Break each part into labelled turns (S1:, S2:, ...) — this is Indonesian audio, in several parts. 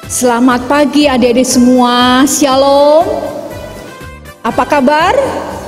S1: Selamat pagi adik-adik semua, Shalom. Apa kabar?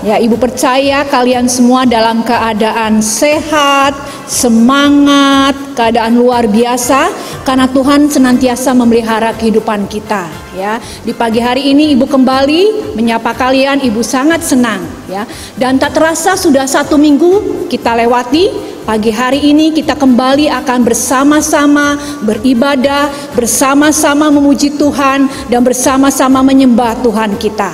S1: Ya, Ibu percaya kalian semua dalam keadaan sehat, semangat, keadaan luar biasa karena Tuhan senantiasa memelihara kehidupan kita. Ya, di pagi hari ini Ibu kembali menyapa kalian, Ibu sangat senang. Ya, dan tak terasa sudah 1 minggu kita lewati. Pagi hari ini kita kembali akan bersama-sama beribadah, bersama-sama memuji Tuhan, dan bersama-sama menyembah Tuhan kita.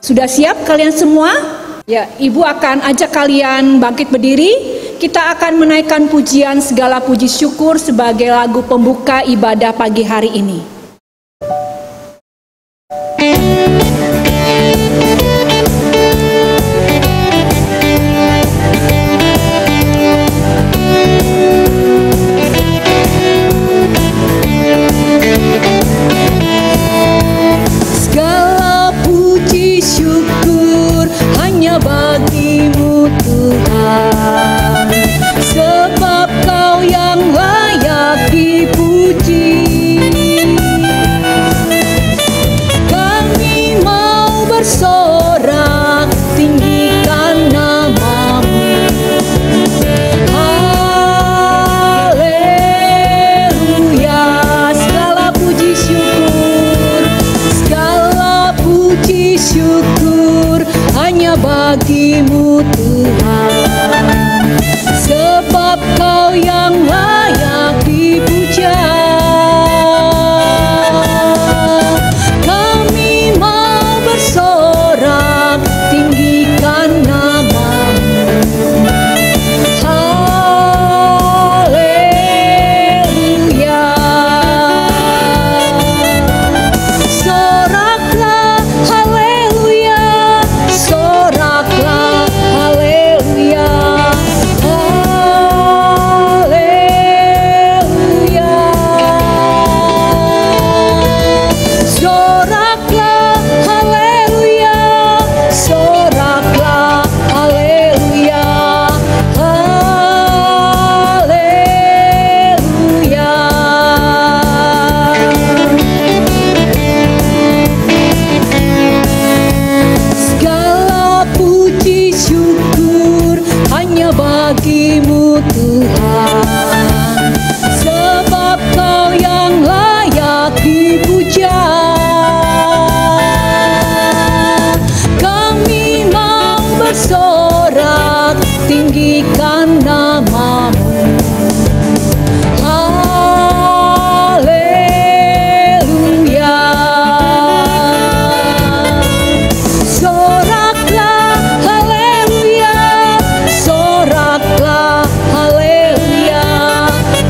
S1: Sudah siap kalian semua? Ya, Ibu akan ajak kalian bangkit berdiri. Kita akan menaikkan pujian segala puji syukur sebagai lagu pembuka ibadah pagi hari ini.
S2: Bagimu Tuhan, sebab Kau yang layak dipuji. Kami mau bersorak, tinggikan nama-Mu. Haleluya, segala puji syukur, segala puji syukur hanya bagimu Tuhan, sebab Kau yang layak dipuja. Kami mau bersorak, tinggikan nama-Mu. Haleluya. Soraklah haleluya, soraklah haleluya, haleluya. Soraklah haleluya, soraklah haleluya, haleluya. Segala puji syukur hanya bagimu Tuhan, sebab Kau yang layak dipuja. Kami mau bersorak, tinggikan nama-Mu. Haleluya. Soraklah haleluya, soraklah haleluya,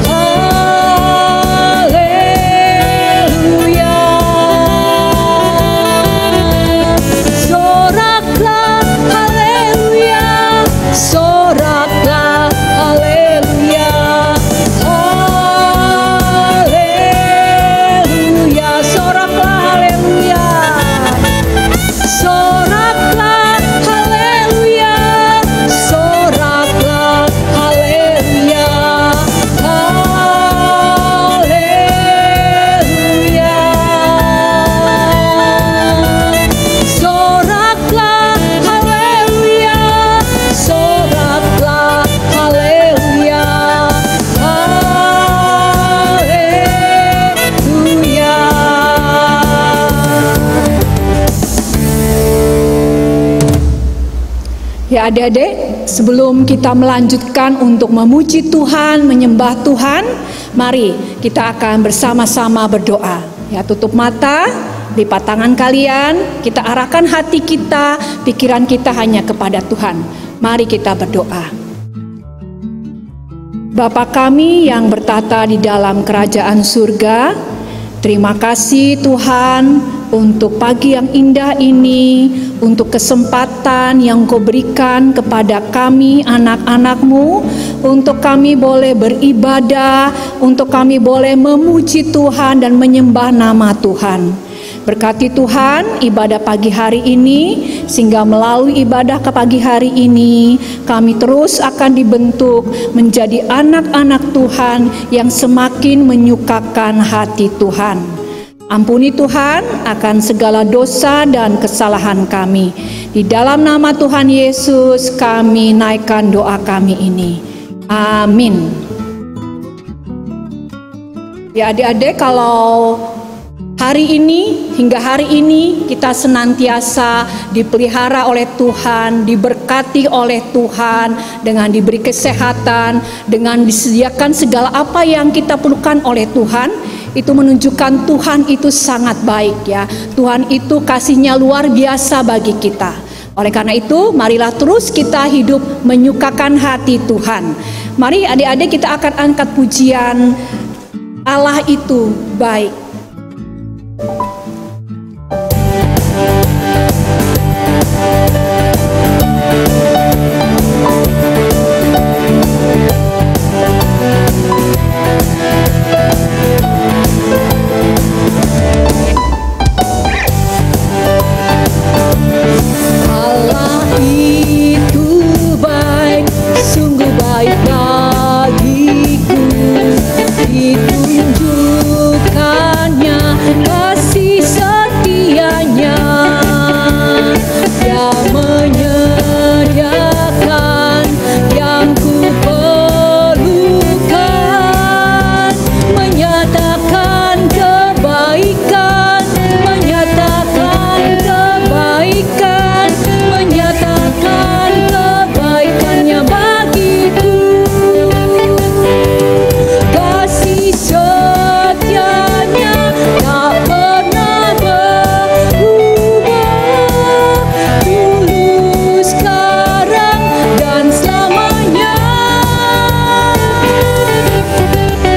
S2: haleluya. Soraklah haleluya, soraklah haleluya, haleluya. Soraklah haleluya, soraklah haleluya, soraklah haleluya, haleluya. Soraklah haleluya, soraklah haleluya, haleluya.
S1: Ya adik-adik, sebelum kita melanjutkan untuk memuji Tuhan, menyembah Tuhan, mari kita akan bersama-sama berdoa. Ya, tutup mata, lipat tangan kalian, kita arahkan hati kita, pikiran kita hanya kepada Tuhan. Mari kita berdoa. Bapa kami yang bertata di dalam kerajaan surga, terima kasih Tuhan untuk pagi yang indah ini, untuk kesempatan yang Kau berikan kepada kami anak-anak-Mu, untuk kami boleh beribadah, untuk kami boleh memuji Tuhan dan menyembah nama Tuhan. Berkati Tuhan ibadah pagi hari ini, sehingga melalui ibadah ke pagi hari ini kami terus akan dibentuk menjadi anak-anak Tuhan yang semakin menyukakan hati Tuhan. Ampuni Tuhan akan segala dosa dan kesalahan kami. Di dalam nama Tuhan Yesus kami naikkan doa kami ini. Amin. Ya adik-adik, kalau hari ini hingga hari ini kita senantiasa dipelihara oleh Tuhan, diberkati oleh Tuhan dengan diberi kesehatan, dengan disediakan segala apa yang kita perlukan oleh Tuhan, itu menunjukkan Tuhan itu sangat baik ya. Tuhan itu kasihnya luar biasa bagi kita. Oleh karena itu, marilah terus kita hidup menyukakan hati Tuhan. Mari adik-adik kita akan angkat pujian Allah itu baik.
S2: Ditunjukkannya kasih setianya, Dia menyediakan yang ku perlukan, menyatakan kebaikan, menyatakan kebaikan, menyatakan kebaikannya bagiku. Kasih setianya tak pernah berubah, dulu, sekarang, dan selamanya.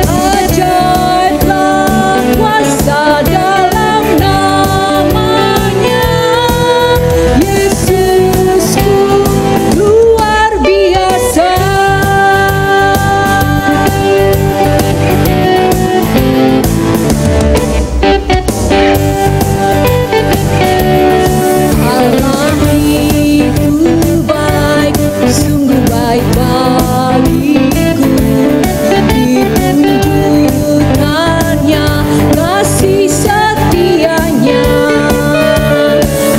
S2: Ajaiblah kuasa dalam namanya, Yesusku luar biasa. Allah itu baik, sungguh baik bagiku. Ditunjukkannya kasih setianya,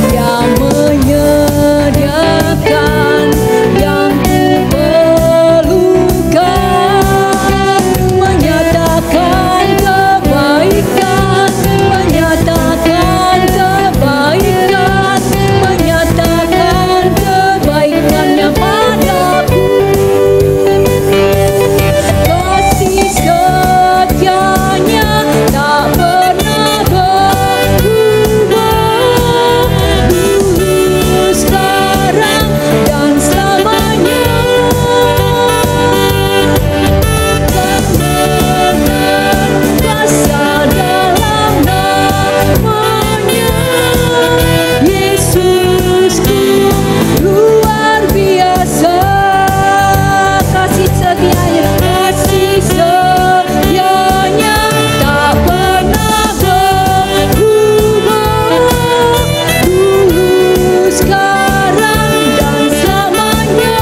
S2: Dia menyediakan yang ku perlukan, menyatakan kebaikan, menyatakan kebaikan, menyatakan kebaikannya padaku. Kasih setianya tak pernah berubah, dulu, sekarang, dan selamanya. Kemenangan kuasa dalam namanya, Yesusku luar biasa. Kasih setianya tak pernah berubah, dulu, sekarang, dan selamanya.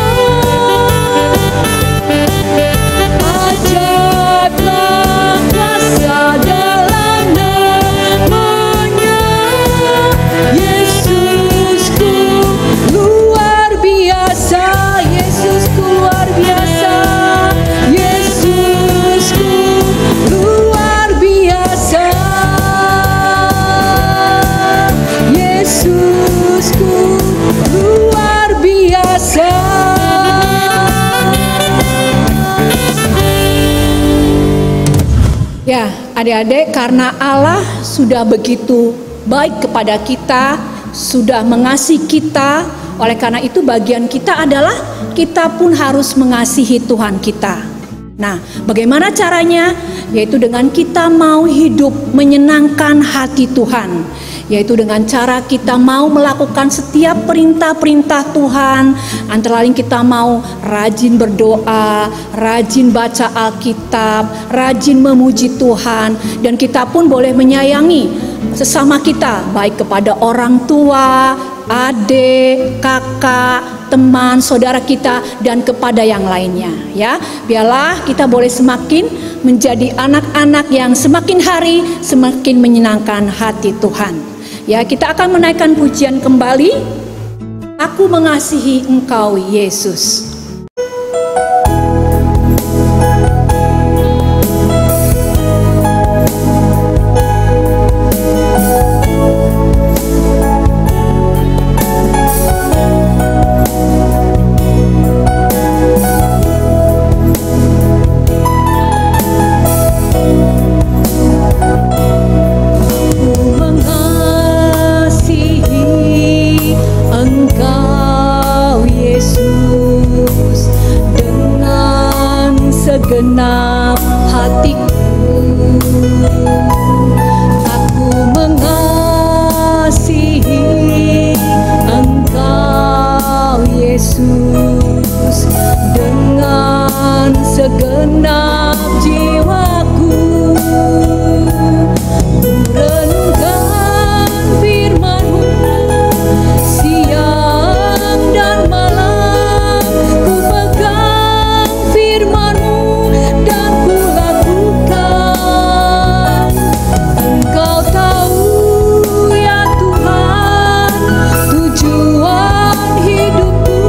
S2: Ajaiblah kuasa dalam namanya, Yesusku luar biasa. Yesusku luar biasa, Yesusku luar biasa, Yesusku luar biasa.
S1: Ya, adik-adik, karena Allah sudah begitu baik kepada kita, sudah mengasihi kita, oleh karena itu bagian kita adalah kita pun harus mengasihi Tuhan kita. Nah, bagaimana caranya? Yaitu dengan kita mau hidup menyenangkan hati Tuhan, yaitu dengan cara kita mau melakukan setiap perintah-perintah Tuhan. Antara lain kita mau rajin berdoa, rajin baca Alkitab, rajin memuji Tuhan, dan kita pun boleh menyayangi sesama kita, baik kepada orang tua, adik, kakak, teman, saudara kita, dan kepada yang lainnya. Ya, biarlah kita boleh semakin menjadi anak-anak yang semakin hari semakin menyenangkan hati Tuhan. Ya, kita akan menaikkan pujian kembali. Aku mengasihi Engkau, Yesus.
S2: Genap hatiku, aku mengasihi Engkau Yesus dengan segenap jiwaku. Renungkan firman-Mu siang dan malam, ku pegang firman-Mu dan ku lakukan. Engkau tahu ya Tuhan, tujuan hidupku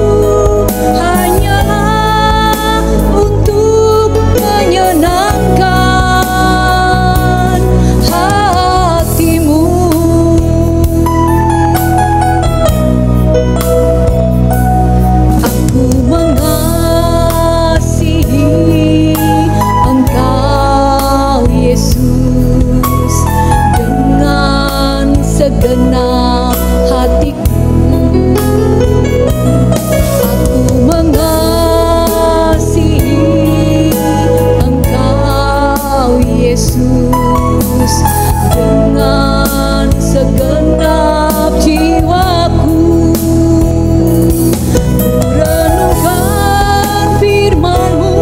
S2: hanyalah untuk menyenangkan hati-Mu. Aku mengasihi Engkau Yesus dengan segenap hatiku. Aku mengasihi Engkau Yesus dengan segenap jiwaku. Renungkan firman-Mu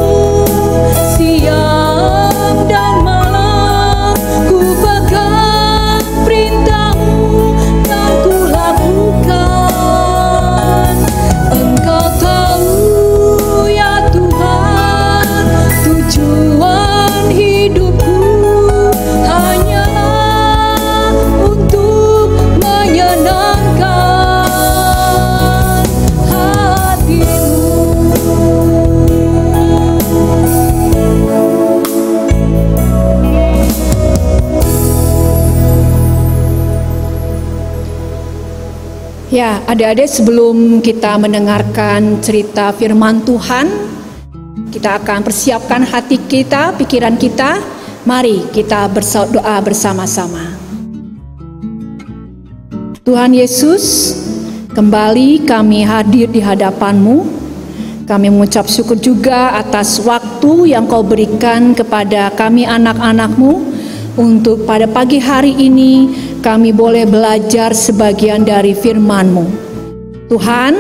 S2: siang dan malam, ku pegang perintah-Mu dan ku lakukan. Engkau tahu ya Tuhan, tujuan hidupku hanyalah untuk menyenangkan hati-Mu.
S1: Ya, adik-adik, sebelum kita mendengarkan cerita firman Tuhan, kita akan persiapkan hati kita, pikiran kita. Mari kita berdoa bersama-sama. Tuhan Yesus, kembali kami hadir di hadapan-Mu. Kami mengucap syukur juga atas waktu yang Kau berikan kepada kami anak-anak-Mu, untuk pada pagi hari ini kami boleh belajar sebagian dari firman-Mu. Tuhan,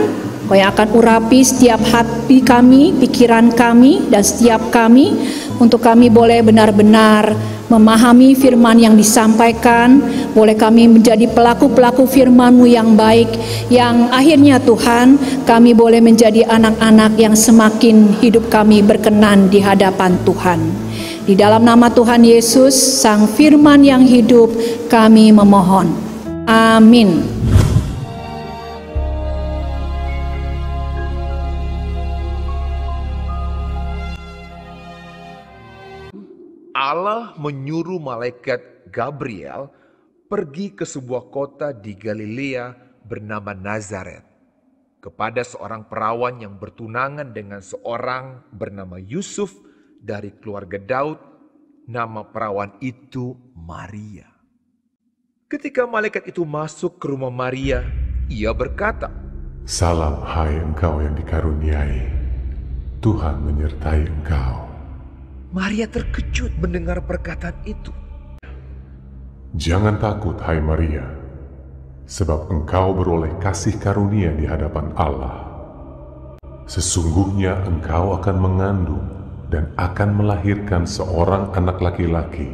S1: Kau yang akan urapi setiap hati kami, pikiran kami, dan setiap kami, untuk kami boleh benar-benar memahami firman yang disampaikan, boleh kami menjadi pelaku-pelaku firman-Mu yang baik, yang akhirnya Tuhan, kami boleh menjadi anak-anak yang semakin hidup kami berkenan di hadapan Tuhan. Di dalam nama Tuhan Yesus, Sang Firman yang hidup, kami memohon. Amin.
S3: Allah menyuruh malaikat Gabriel pergi ke sebuah kota di Galilea bernama Nazaret, kepada seorang perawan yang bertunangan dengan seorang bernama Yusuf dari keluarga Daud. Nama perawan itu Maria. Ketika malaikat itu masuk ke rumah Maria, ia berkata,
S4: "Salam hai engkau yang dikaruniai, Tuhan menyertai engkau."
S3: Maria terkejut mendengar perkataan itu.
S4: "Jangan takut hai Maria, sebab engkau beroleh kasih karunia di hadapan Allah. Sesungguhnya engkau akan mengandung dan akan melahirkan seorang anak laki-laki,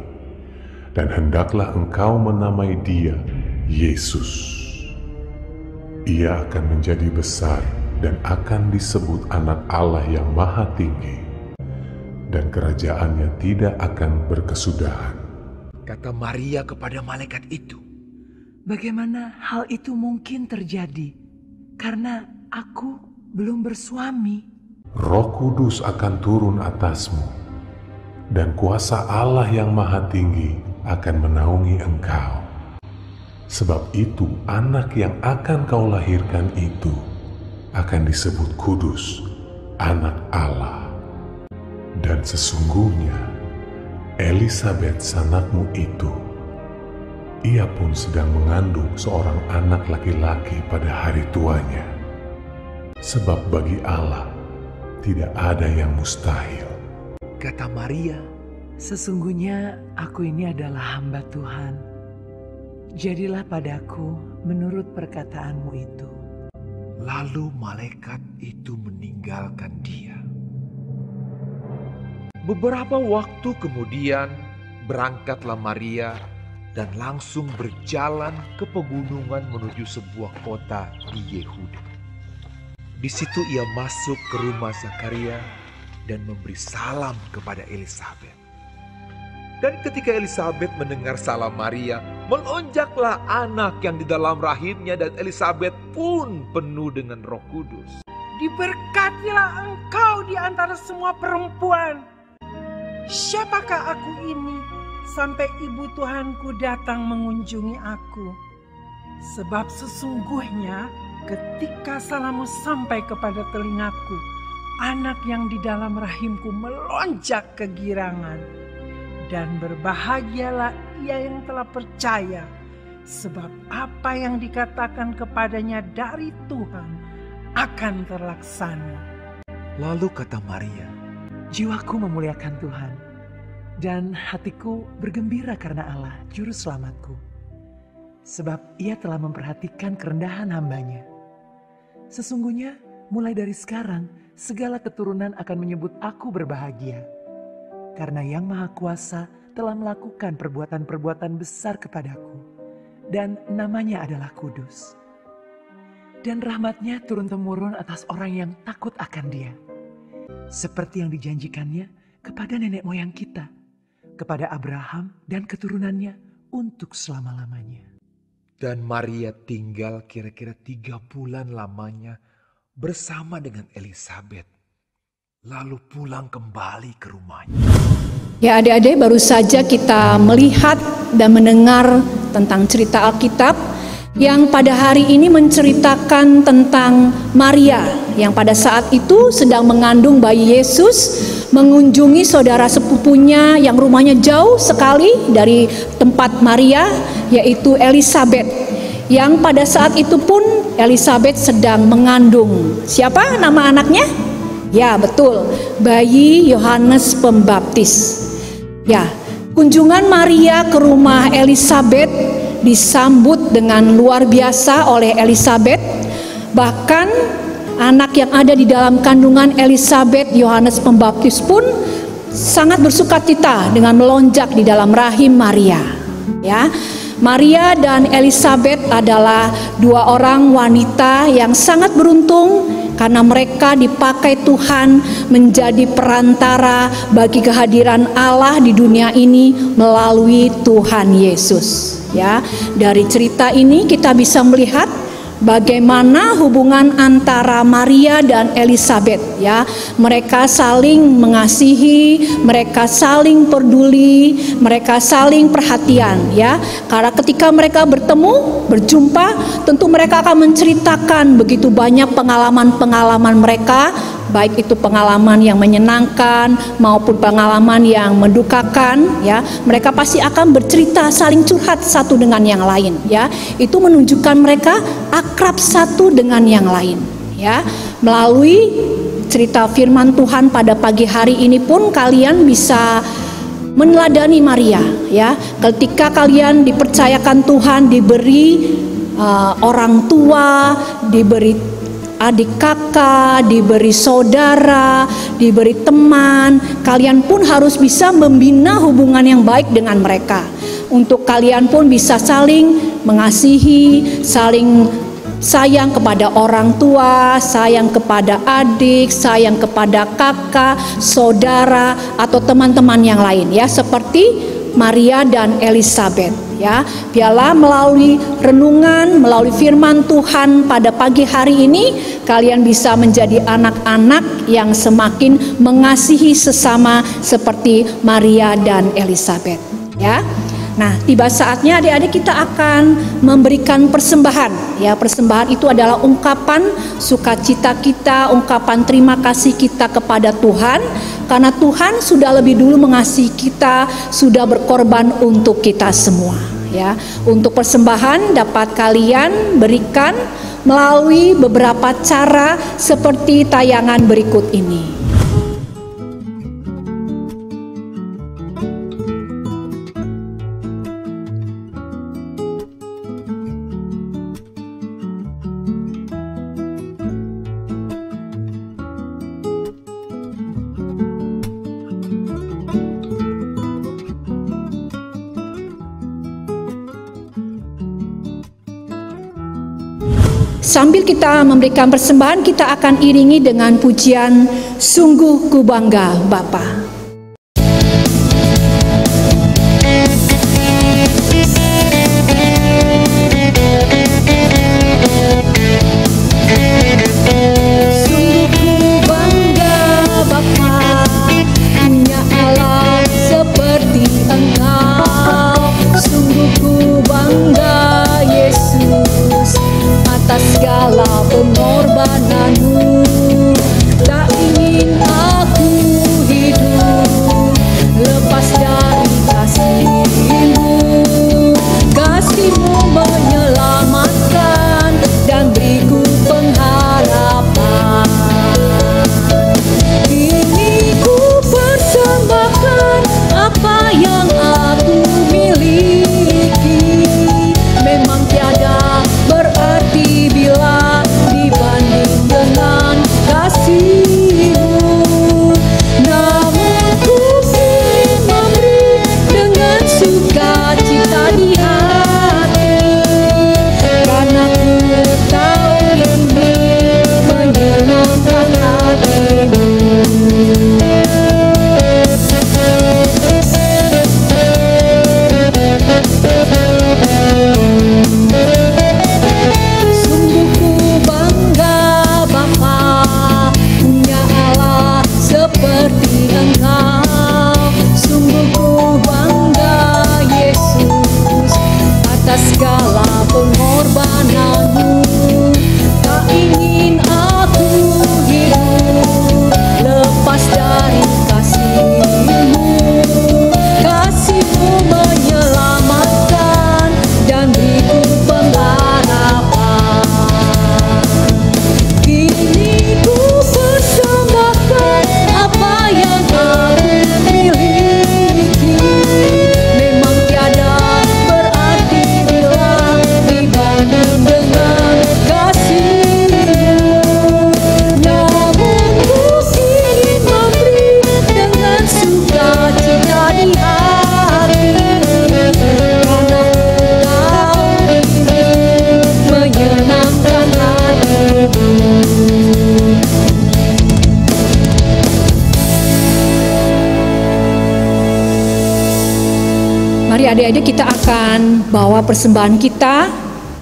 S4: dan hendaklah engkau menamai dia Yesus. Ia akan menjadi besar dan akan disebut anak Allah yang Maha Tinggi, dan kerajaannya tidak akan berkesudahan.
S3: Kata Maria kepada malaikat itu,
S5: Bagaimana hal itu mungkin terjadi? Karena aku belum bersuami.
S4: Roh Kudus akan turun atasmu, dan kuasa Allah yang Maha Tinggi akan menaungi engkau. Sebab itu anak yang akan kau lahirkan itu akan disebut kudus, anak Allah. Dan sesungguhnya Elisabet sanakmu itu, ia pun sedang mengandung seorang anak laki-laki pada hari tuanya. Sebab bagi Allah tidak ada yang mustahil.
S3: kata Maria,
S5: Sesungguhnya aku ini adalah hamba Tuhan. Jadilah padaku menurut perkataanmu itu.
S3: lalu malaikat itu meninggalkan dia. Beberapa waktu kemudian berangkatlah Maria dan langsung berjalan ke pegunungan menuju sebuah kota di Yehuda. Di situ ia masuk ke rumah Zakaria dan memberi salam kepada Elisabet. Dan ketika Elisabet mendengar salam Maria, melonjaklah anak yang di dalam rahimnya, dan Elisabet pun penuh dengan Roh Kudus.
S6: Diberkatilah engkau di antara semua perempuan. Siapakah aku ini sampai ibu Tuhanku datang mengunjungi aku? Sebab sesungguhnya ketika salammu sampai kepada telingaku, anak yang di dalam rahimku melonjak kegirangan. Dan berbahagialah ia yang telah percaya, sebab apa yang dikatakan kepadanya dari Tuhan akan terlaksana.
S3: Lalu kata Maria,
S5: Jiwaku memuliakan Tuhan, dan hatiku bergembira karena Allah, Juru Selamatku. Sebab ia telah memperhatikan kerendahan hambanya. Sesungguhnya mulai dari sekarang, segala keturunan akan menyebut aku berbahagia. Karena Yang Maha Kuasa telah melakukan perbuatan-perbuatan besar kepadaku, dan namanya adalah kudus. Dan rahmatnya turun-temurun atas orang yang takut akan Dia, seperti yang dijanjikannya kepada nenek moyang kita, kepada Abraham dan keturunannya untuk selama-lamanya.
S3: dan Maria tinggal kira-kira 3 bulan lamanya bersama dengan Elisabet, lalu pulang kembali ke rumahnya.
S1: Ya adik-adik, baru saja kita melihat dan mendengar tentang cerita Alkitab yang pada hari ini menceritakan tentang Maria yang pada saat itu sedang mengandung bayi Yesus, mengunjungi saudara sepupunya yang rumahnya jauh sekali dari tempat Maria, yaitu Elisabet. Yang pada saat itu pun Elisabet sedang mengandung. Siapa nama anaknya? Ya betul, bayi Yohanes Pembaptis. Ya, kunjungan Maria ke rumah Elisabet disambut dengan luar biasa oleh Elisabet. Bahkan anak yang ada di dalam kandungan Elisabet, Yohanes Pembaptis pun sangat bersukacita dengan melonjak di dalam rahim Maria. Ya, Maria dan Elisabet adalah 2 orang wanita yang sangat beruntung karena mereka dipakai Tuhan menjadi perantara bagi kehadiran Allah di dunia ini melalui Tuhan Yesus. Ya, dari cerita ini kita bisa melihat bagaimana hubungan antara Maria dan Elisabet. Ya, mereka saling mengasihi, mereka saling peduli, mereka saling perhatian. Ya, karena ketika mereka bertemu, berjumpa, tentu mereka akan menceritakan begitu banyak pengalaman-pengalaman mereka, baik itu pengalaman yang menyenangkan maupun pengalaman yang mendukakan. Ya, mereka pasti akan bercerita, saling curhat satu dengan yang lain. Ya, itu menunjukkan mereka akrab satu dengan yang lain. Ya, melalui cerita firman Tuhan pada pagi hari ini pun kalian bisa meneladani Maria. Ya, ketika kalian dipercayakan Tuhan, diberi orang tua, diberi adik kakak, diberi saudara, diberi teman, kalian pun harus bisa membina hubungan yang baik dengan mereka. Untuk kalian pun bisa saling mengasihi, saling sayang kepada orang tua, sayang kepada adik, sayang kepada kakak, saudara, atau teman-teman yang lain ya, seperti Maria dan Elizabeth ya. Biarlah melalui renungan, melalui firman Tuhan pada pagi hari ini, kalian bisa menjadi anak-anak yang semakin mengasihi sesama seperti Maria dan Elizabeth ya. Nah, tiba saatnya adik-adik kita akan memberikan persembahan. Ya, persembahan itu adalah ungkapan sukacita kita, ungkapan terima kasih kita kepada Tuhan, karena Tuhan sudah lebih dulu mengasihi kita, sudah berkorban untuk kita semua. Ya, untuk persembahan dapat kalian berikan melalui beberapa cara seperti tayangan berikut ini. Sambil kita memberikan persembahan, kita akan iringi dengan pujian Sungguh Ku Bangga Bapa.
S2: Segala pengorbananmu, tak ingin aku hidup lepas dari kasih-Mu. Kasih-Mu menyelamatkan dan beriku pengharapan. Kini ku persembahkan apa yang aku miliki. Memang tiada berarti bila dibanding dengan kasih-Mu. Namun ku ingin memberi dengan sukacita di hati, karena ku tahu ini menyenangkan hati-Mu. Sungguh ku bangga Bapa, punya Allah seperti Engkau. Sungguh ku bangga Yesus atas segala pengorbanan-Mu. Tak ingin aku hidup lepas dari kasih-Mu. Kasih-Mu menyelamatkan dan beriku pengharapan. Kini ku persembahkan apa yang aku miliki. Memang tiada berarti bila dibanding dengan kasih-Mu. Namun ku ingin memberi dengan sukacita di hati, karena Kau ini menyenangkan hati-Mu.
S1: Mari adik-adik kita akan bawa persembahan kita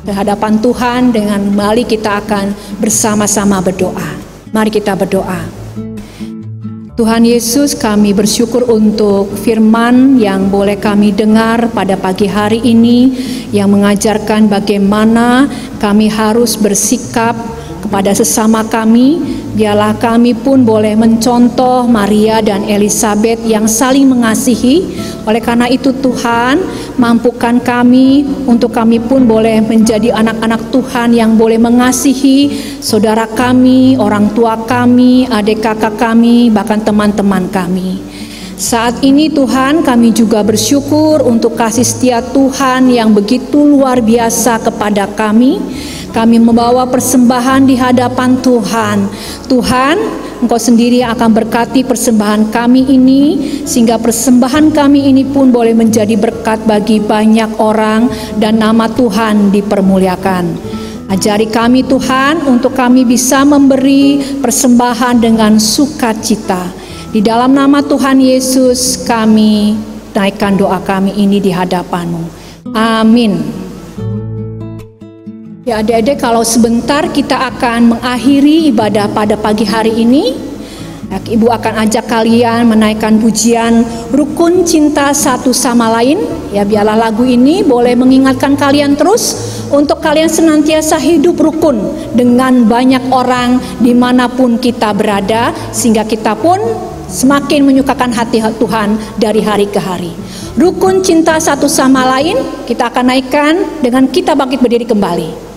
S1: ke hadapan Tuhan, dengan kembali kita akan bersama-sama berdoa. Mari kita berdoa. Tuhan Yesus, kami bersyukur untuk firman yang boleh kami dengar pada pagi hari ini, yang mengajarkan bagaimana kami harus bersikap kepada sesama kami. Biarlah kami pun boleh mencontoh Maria dan Elizabeth yang saling mengasihi. Oleh karena itu Tuhan, mampukan kami untuk kami pun boleh menjadi anak-anak Tuhan yang boleh mengasihi saudara kami, orang tua kami, adik kakak kami, bahkan teman-teman kami. Saat ini Tuhan, kami juga bersyukur untuk kasih setia Tuhan yang begitu luar biasa kepada kami. Kami membawa persembahan di hadapan Tuhan. Tuhan, Engkau sendiri akan berkati persembahan kami ini, sehingga persembahan kami ini pun boleh menjadi berkat bagi banyak orang dan nama Tuhan dipermuliakan. Ajari kami Tuhan untuk kami bisa memberi persembahan dengan sukacita. Di dalam nama Tuhan Yesus kami naikkan doa kami ini di hadapan-Mu. Amin. Ya adik-adik, kalau sebentar kita akan mengakhiri ibadah pada pagi hari ini. Ibu akan ajak kalian menaikkan pujian Rukun Cinta Satu Sama Lain. Ya, biarlah lagu ini boleh mengingatkan kalian terus untuk kalian senantiasa hidup rukun dengan banyak orang dimanapun kita berada, sehingga kita pun semakin menyukakan hati Tuhan dari hari ke hari. Rukun Cinta Satu Sama Lain kita akan naikkan dengan kita bangkit berdiri kembali.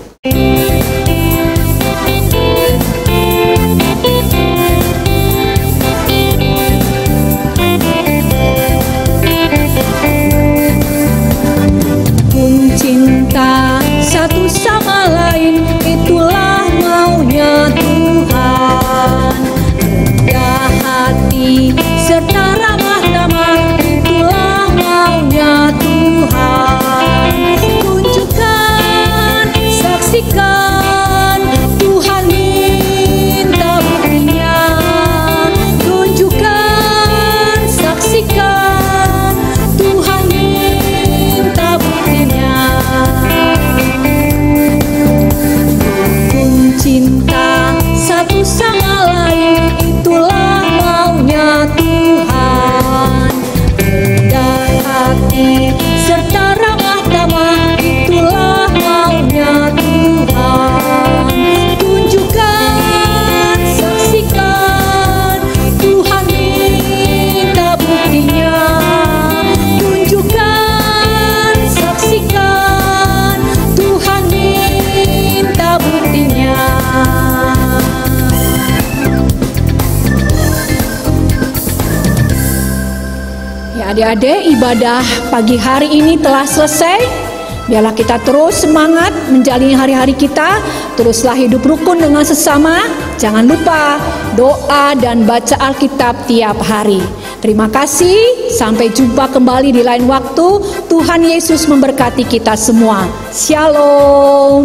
S1: Cinta satu sama lain, itulah maunya Tuhan. Rendah hati serta ramah tamah, itulah maunya Tuhan. Tunjukkan, saksikan, Tuhan minta buktinya. Tunjukkan, saksikan, Tuhan minta buktinya. Rukun cinta satu sama lain, itulah maunya Tuhan. Rendah hati serta ramah tamah, itulah maunya Tuhan. Tunjukkan, saksikan, Tuhan minta buktinya. Tunjukkan, saksikan, Tuhan minta buktinya. Ya adik-adik, ibadah pagi hari ini telah selesai. Biarlah kita terus semangat menjalani hari-hari kita. Teruslah hidup rukun dengan sesama. Jangan lupa doa dan baca Alkitab tiap hari. Terima kasih, sampai jumpa kembali di lain waktu. Tuhan Yesus memberkati kita semua. Shalom.